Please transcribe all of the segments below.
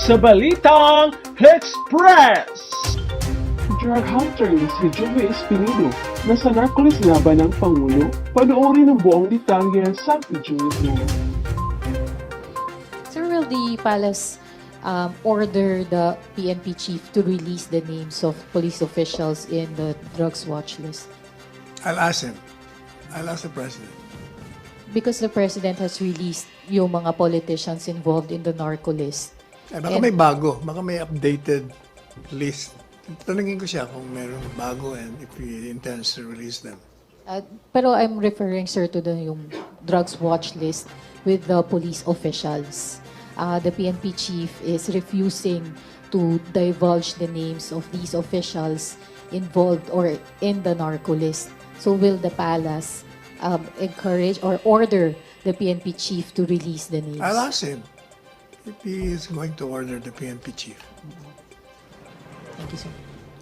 sa Balitang Express! Drug hunter si Joey Espinido na sa narcolis laban ng Pangulo. Panoorin ang buong detalye sa video nito. Sir, will the palace order the PNP chief to release the names of police officials in the drugs watch list? I'll ask him. I'll ask the president. Because the president has released yung mga politicians involved in the narco list. Baka may bago. Baka may updated list. Tanungin ko siya kung mayroong bago and if he intends to release them. Pero I'm referring, sir, to the yung drugs watch list with the police officials. The PNP chief is refusing to divulge the names of these officials involved or in the narco list. So will the palace encourage or order the PNP chief to release the names? I'll ask him if he is going to order the PNP chief. Thank you, sir.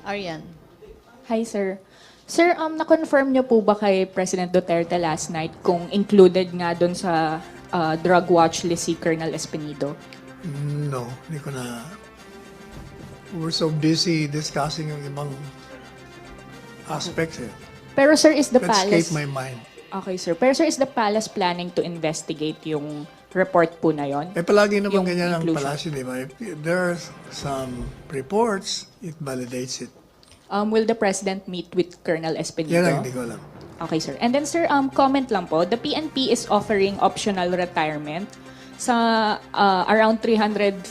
Arian. Hi, sir. Sir, na-confirm niyo po ba kay President Duterte last night kung included nga doon sa drug watch list si Colonel Espinido? No, hindi ko na. We're so busy discussing yung ibang aspects eh. Pero sir, is the That palace... escaped my mind. Okay, sir. Pero sir, is the palace planning to investigate yung report po na yon? Palagi naman Yung ganyan ang inclusion. palasyo, di ba? If there are some reports, it validates it. Will the President meet with Colonel Espinido? Yan ang hindi ko alam. Okay, sir. And then, sir, comment lang po. The PNP is offering optional retirement sa around 350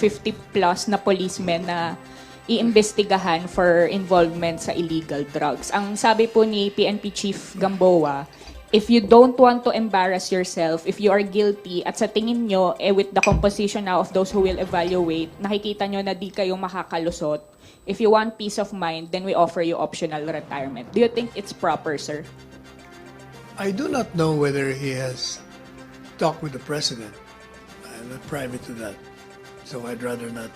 plus na policemen na iimbestigahan for involvement sa illegal drugs. Ang sabi po ni PNP Chief Gamboa, if you don't want to embarrass yourself, if you are guilty, at sa tingin nyo, with the composition now of those who will evaluate, nakikita nyo na di kayo makakalusot, if you want peace of mind, then we offer you optional retirement. Do you think it's proper, sir? I do not know whether he has talked with the president. I'm not privy to that, so I'd rather not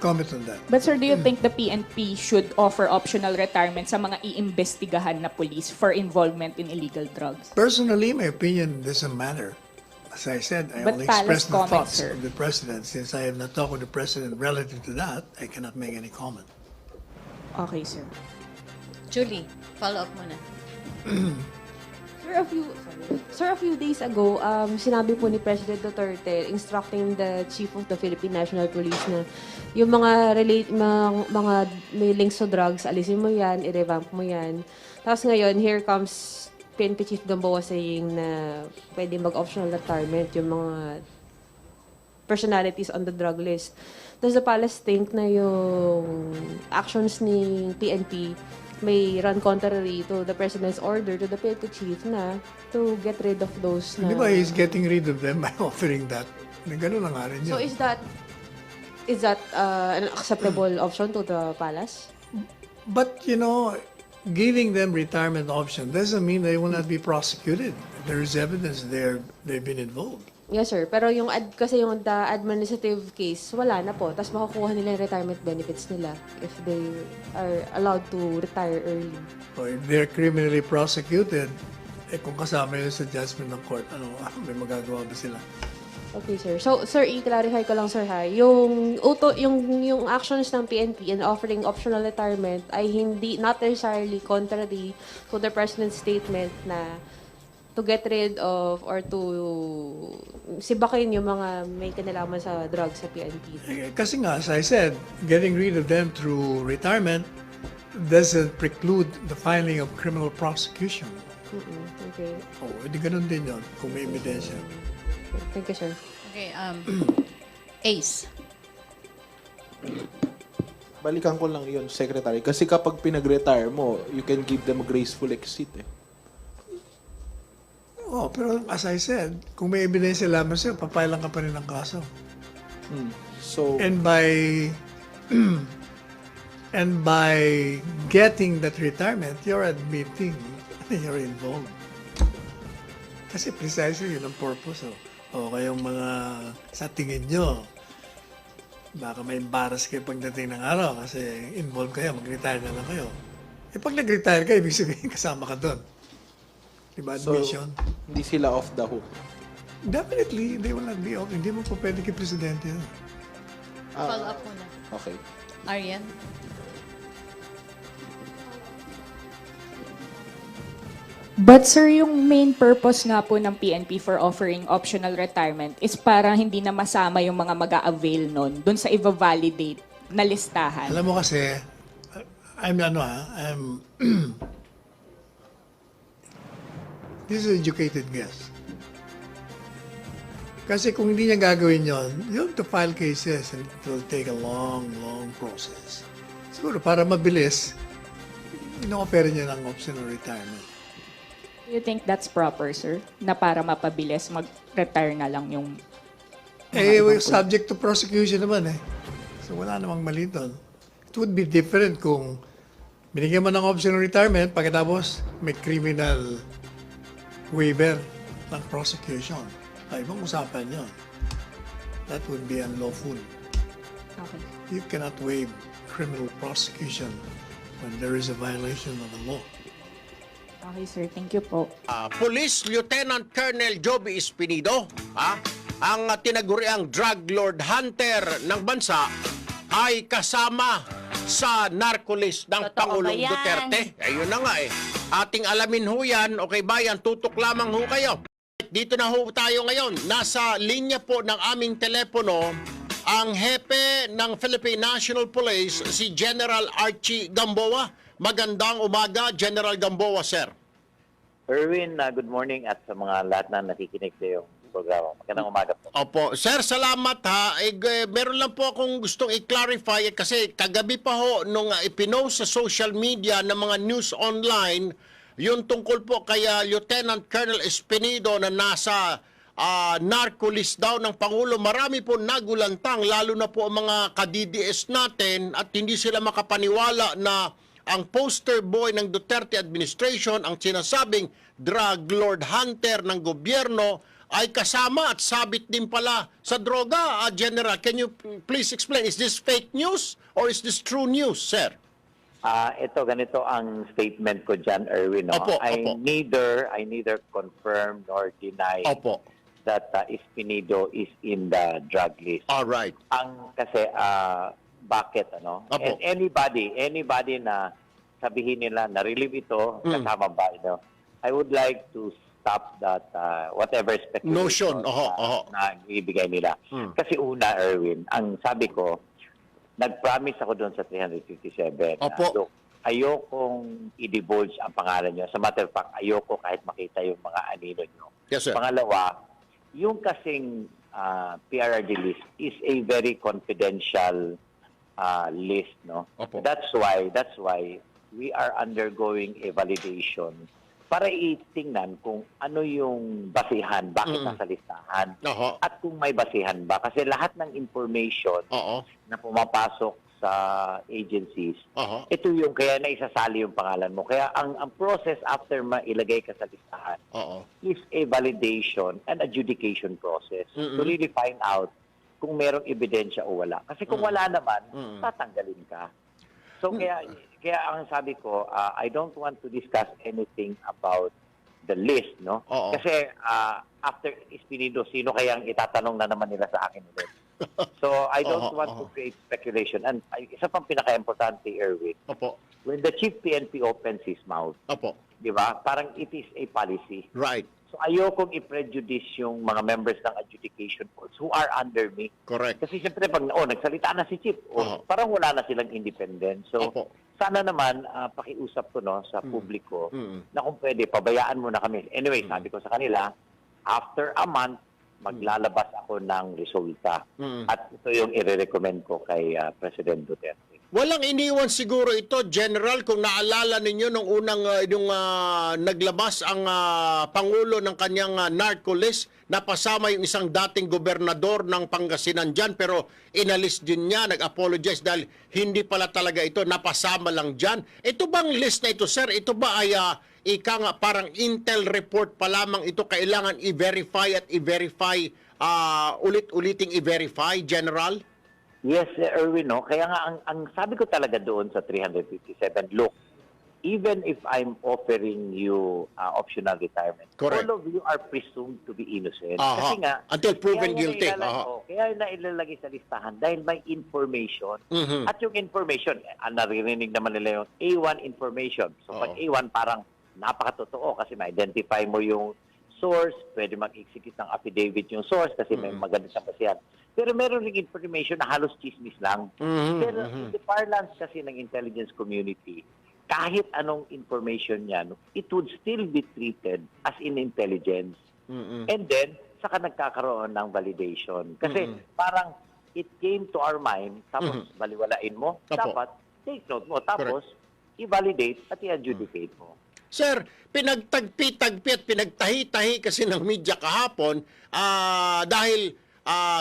comment on that. But sir, do you think the PNP should offer optional retirement sa mga iimbestigahan na police for involvement in illegal drugs? Personally, my opinion doesn't matter. As I said, I But only palace express the comment, thoughts sir. of the president. Since I have not talked with the president relative to that, I cannot make any comment. Okay, sir. Julie, follow up muna. Sir, a few days ago, sinabi po ni President Duterte instructing the Chief of the Philippine National Police na yung mga may links to drugs, alisin mo yan, i-revamp mo yan. Tapos ngayon, here comes PNP Chief Gamboa saying na pwede mag-optional retirement yung mga personalities on the drug list. Does the palace think na yung actions ni PNP may run contrary to the President's order to the PNP Chief na to get rid of those na... Di ba he's getting rid of them by offering that? Ganun na nga rin yun. So is that an acceptable option to the palace? But, you know, giving them retirement option doesn't mean they will not be prosecuted. There is evidence they've been involved. Yes, sir. Pero kasi yung the administrative case, wala na po. Tapos makukuha nila yung retirement benefits nila if they are allowed to retire early. Or if they're criminally prosecuted, kung kasama yun sa judgment ng court, may magagawa ba sila? Okay, sir. So, sir, i-clarify ko lang, sir, ha. Yung actions ng PNP in offering optional retirement ay not necessarily contrary to the President's statement na to get rid of or to sibakin yung mga may kinalaman sa drugs sa PNP. Kasi nga, as I said, getting rid of them through retirement doesn't preclude the filing of criminal prosecution. Okay. Edi ganun din yun, kung may ebidensya. Thank you, sir. Okay, Ace. Balikan ko lang yun, Secretary. Kasi kapag pinag-retire mo, you can give them a graceful exit eh. Pero as I said, kung may ebidensya lamang sa'yo, papailan ka pa rin ng kaso. So, And by getting that retirement, you're admitting you're involved. Kasi precisely yun ang purpose. Kayong mga sa tingin nyo, baka may embarrass kayo pagdating ng araw kasi involved kayo, mag-retire na lang kayo. Pag nag-retire kayo, ibig sabihin kasama ka doon. Diba, admission? hindi sila off the hook. Definitely, they will not be off. Hindi mo po pwede kay Presidente yun. Follow up muna. Okay. Arian? But sir, yung main purpose nga po ng PNP for offering optional retirement is para hindi na masama yung mga mag-a-avail nun dun sa i-validate na listahan. Alam mo kasi, I'm this is educated guess. Kasi kung hindi niya gagawin yon, you have to file cases and it will take a long, long process. Siguro para mabilis, ino-offer niya ng optional retirement. Do you think that's proper, sir? Na para mapabilis, mag-retire na lang yung... We're subject to prosecution naman eh. So wala namang mali doon. It would be different kung binigyan mo ng optional retirement, pagkatapos may criminal waiver ng prosecution. Ay, ibang usapan yun. That would be unlawful. Okay. You cannot waive criminal prosecution when there is a violation of the law. Okay, sir. Thank you po. Police Lieutenant Colonel Joby Espinido, ang tinaguriang drug lord hunter ng bansa, ay kasama sa narco-list ng Pangulong Duterte. Ayun na nga eh. Ating alamin ho yan. Okay ba yan? Tutok lamang ho kayo. Dito na ho tayo ngayon. Nasa linya po ng aming telepono ang hepe ng Philippine National Police, si Gen.Archie Gamboa. Magandang umaga, General Gamboa, sir. Erwin, good morning at sa mga lahat na nakikinig sa iyong programa. Magandang umaga po. Opo. Sir, salamat ha. Meron lang po akong gustong i-clarify kasi kagabi pa ho nung ipinost sa social media ng mga news online yung tungkol po kay Lieutenant Colonel Espinido na nasa narco list daw ng Pangulo. Marami po nagulantang, lalo na po ang mga ka-DDS natin at hindi sila makapaniwala na ang poster boy ng Duterte administration, ang sinasabing drug lord hunter ng gobyerno, ay kasama at sabit din pala sa droga. General, can you please explain, is this fake news or is this true news, sir? Ito, ganito ang statement ko dyan, Erwin. No? Opo, I opo. neither confirm nor deny Opo. that Espinido is in the drug list. All right. Ang kasi, bakit, ano? Opo. And anybody na sabihin nila na relieve ito, kasama ba, I would like to stop that whatever Notion. speculation na ibigay nila. Kasi una, Erwin, ang sabi ko, nag-promise ako doon sa 357. Opo. Look, ayokong i-divulge ang pangalan nyo. Sa matter of fact, ayoko kahit makita yung mga anino nyo. Yes, sir. Pangalawa, yung kasing PRRD list is a very confidential list, no? Opo. That's why we are undergoing a validation para itingnan kung ano yung basihan, bakit nasa listahan, Oho. at kung may basihan ba. Kasi lahat ng information Oo. na pumapasok sa agencies, Oho. ito yung kaya na isasali yung pangalan mo. Kaya ang process after mailagay ka sa listahan Oo. is a validation and adjudication process to really find out kung merong ebidensya o wala. Kasi kung wala naman, tatanggalin ka. So kaya ang sabi ko, I don't want to discuss anything about the list, no? Oo. Kasi after Espinido, sino kayang itatanong na naman nila sa akin ulit? So I don't want to create speculation. And isa pang pinaka-importante, Erwin, Opo. when the chief PNP opens his mouth, Opo. di ba? Parang it is a policy. Right. So ayokong i-prejudice yung mga members ng adjudication courts who are under me. Correct. Kasi siyempre pag nagsalita na si Chief, parang wala na silang independent. So Opo. sana naman pakiusap ko sa publiko na kung pwede, pabayaan mo na kami. Anyway, sabi ko sa kanila, after a month, maglalabas ako ng resulta. At ito yung i-recommend ko kay President Duterte. Walang iniwan siguro ito, General, kung naalala ninyo nung unang naglabas ang Pangulo ng kanyang narco list, napasama yung isang dating gobernador ng Pangasinan dyan, pero inalis din niya, nag-apologize dahil hindi pala talaga ito, napasama lang dyan. Ito bang list na ito, sir? Ito ba ay parang intel report pa lamang ito, kailangan i-verify at i-verify, ulit-uliting i-verify, General? Yes, Erwin, no? Kaya nga, ang sabi ko talaga doon sa 357, look, even if I'm offering you optional retirement, Correct. all of you are presumed to be innocent. Aha. Kasi nga, Until proven kaya guilty. Kaya na ilalagay sa listahan dahil may information. At yung information, naririnig naman nila yung A1 information. So pag A1 parang napakatotoo kasi ma-identify mo yung source, pwede mag-execute ng affidavit yung source kasi may maganda sa basihan. Pero meron ring information na halos chismis lang. Pero in the parlance kasi ng intelligence community, kahit anong information yan, it would still be treated as in intelligence. And then, saka nagkakaroon ng validation. Kasi parang it came to our mind, tapos baliwalain mo, dapat take note mo, tapos i-validate at i-adjudicate mo. Sir, pinagtagpi-tagpi at pinagtahi-tahi kasi ng media kahapon dahil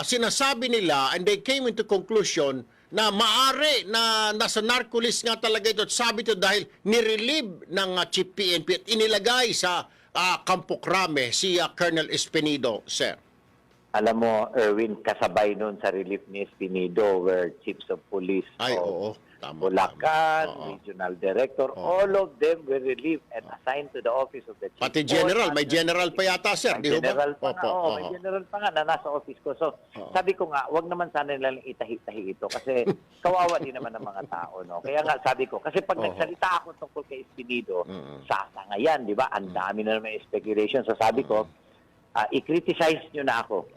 sinasabi nila and they came into conclusion na maari na nasa narco-list nga talaga ito at sabi ito dahil nirelieve ng Chief PNP at inilagay sa Campo Crame si Colonel Espinido, sir. Alam mo, Erwin, kasabay nun sa relief ni Espinido where chiefs of police of Bulacan, regional director, all of them were relieved and assigned to the office of the chief. Pati general, may general pa yata, sir. May general pa nga, may general pa nga na nasa office ko. So, sabi ko nga, wag naman sana nilang itahi-tahi ito kasi kawawa din naman ng mga tao, no? Kaya nga sabi ko, kasi pag nagsalita ako tungkol kay Espinido, sasanga yan, di ba? Ang dami na naman speculation. So, sabi ko, i-criticize nyo na ako.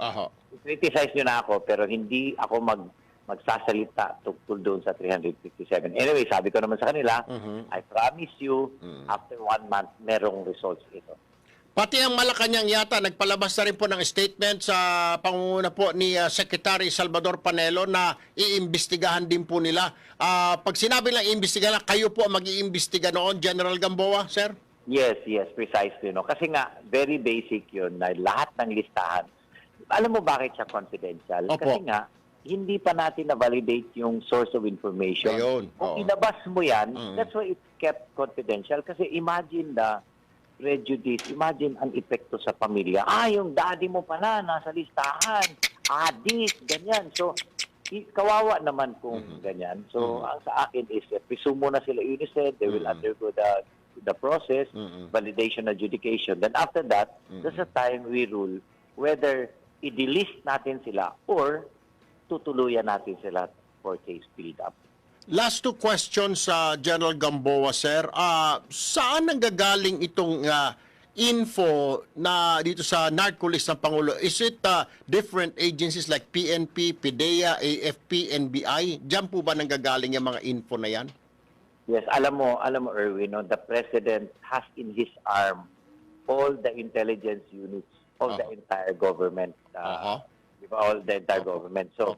I-criticize nyo na ako, pero hindi ako magsasalita tungkol doon sa 357. Anyway, sabi ko naman sa kanila, I promise you, after 1 month, merong results ito. Pati ang Malacanang yata, nagpalabas na rin po ng statement sa pangunguna po ni Secretary Salvador Panelo na iimbestigahan din po nila. Pag sinabi lang iimbestigahan, kayo po mag-iimbestiga noon, General Gamboa, sir? Yes, precisely. No? Kasi nga, very basic yun na lahat ng listahan. Alam mo bakit siya confidential? Opo. Kasi nga, hindi pa natin na-validate yung source of information. Ayun. Kung inabas mo yan, that's why it's kept confidential. Kasi imagine the prejudice, imagine ang epekto sa pamilya. Yung daddy mo pala, nasa listahan. Adik, ganyan. So, kawawa naman kung ganyan. So, ang sa akin is, presume mo na sila innocent, they will undergo the process, validation, adjudication. Then after that, there's a time we rule whether i-delist natin sila or tutuluyan natin sila for case build up. Last two questions, General Gamboa, sir. Saan nanggagaling itong info na dito sa narco-list ng Pangulo? Is it different agencies like PNP, PIDEA, AFP, NBI? Diyan po ba nanggagaling yung mga info na yan? Yes, alam mo Erwin, no, the President has in his arm all the intelligence units of the entire government. Di ba? All the entire government. So,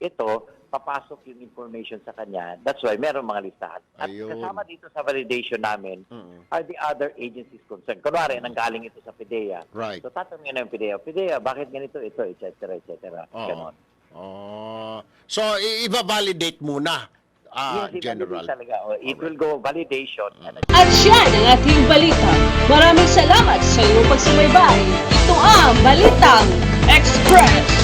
ito, papasok yung information sa kanya. That's why meron mga listahan. At kasama dito sa validation namin are the other agencies concerned. Kunwari, nanggaling ito sa PIDEA. Right. So, tatanungin na yung PIDEA, bakit ganito, ito, etc., etc. Ganon. So, i-validate muna, Yes, General. talaga. It will go validation. At yan ang ating balita. Maraming salamat sa iyong pagsubaybay. Ito ang Balitang Express.